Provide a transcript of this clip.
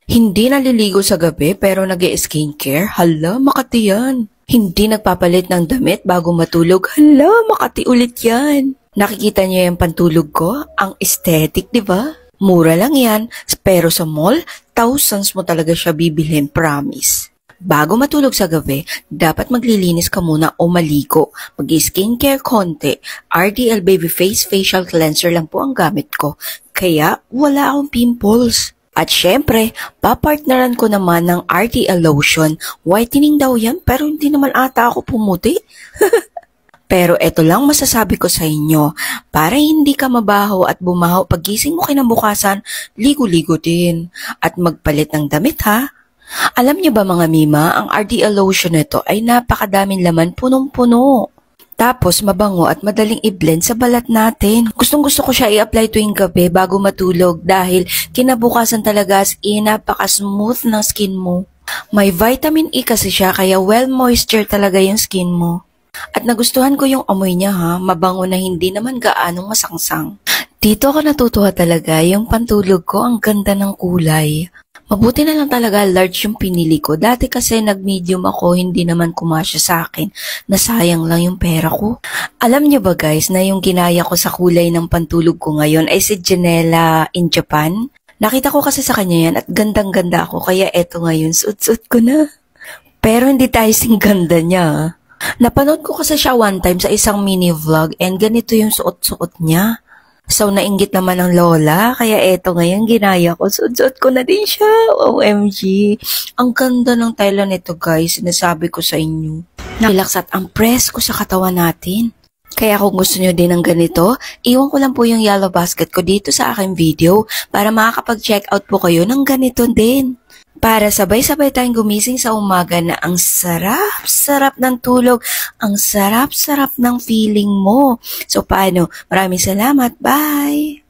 Hindi naliligo sa gabi pero nag-skincare? Hala, Makati yan. Hindi nagpapalit ng damit bago matulog? Hala, Makati ulit yan. Nakikita niyo yung pantulog ko? Ang aesthetic, di ba? Mura lang yan, pero sa mall, thousands mo talaga siya bibilhin, promise. Bago matulog sa gabi, dapat maglilinis ka muna o maligo. Mag-skincare konti. RDL Baby Face Facial Cleanser lang po ang gamit ko. Kaya wala akong pimples. At syempre, papartneran ko naman ng RTL lotion. Whitening daw yan pero hindi naman ata ako pumuti. Pero eto lang masasabi ko sa inyo, para hindi ka mabaho at bumaho pagising mo kinabukasan, ligo-ligo din. At magpalit ng damit ha. Alam niyo ba mga mima, ang RDL lotion nito ay napakadaming laman, punong-puno. Tapos mabango at madaling i-blend sa balat natin. Gustong-gusto ko siya i-apply tuwing gabi bago matulog dahil kinabukasan talaga as in napaka-smooth ng skin mo. May vitamin E kasi siya kaya well moisture talaga yung skin mo. At nagustuhan ko yung amoy niya ha, mabango na hindi naman gaanong masangsang. Dito ako natutuwa talaga, yung pantulog ko ang ganda ng kulay. Mabuti na lang talaga large yung pinili ko. Dati kasi nag-medium ako, hindi naman kumasya sa akin. Nasayang lang yung pera ko. Alam niyo ba guys na yung ginaya ko sa kulay ng pantulog ko ngayon ay si Janela in Japan? Nakita ko kasi sa kanya yan at gandang-ganda ako kaya eto ngayon suot-suot ko na. Pero hindi tayo sing ganda niya. Napanood ko kasi siya one time sa isang mini vlog and ganito yung suot-suot niya. So, nainggit naman ng lola, kaya eto ngayon ginaya ko, suot ko na din siya, OMG. Ang ganda ng tela nito guys, sinasabi ko sa inyo. Relax at ang press ko sa katawan natin. Kaya kung gusto nyo din ng ganito, iwan ko lang po yung yellow basket ko dito sa aking video para makakapag-check out po kayo ng ganito din. Para sabay-sabay tayong gumising sa umaga na ang sarap-sarap ng tulog, ang sarap-sarap ng feeling mo. So paano? Maraming salamat. Bye!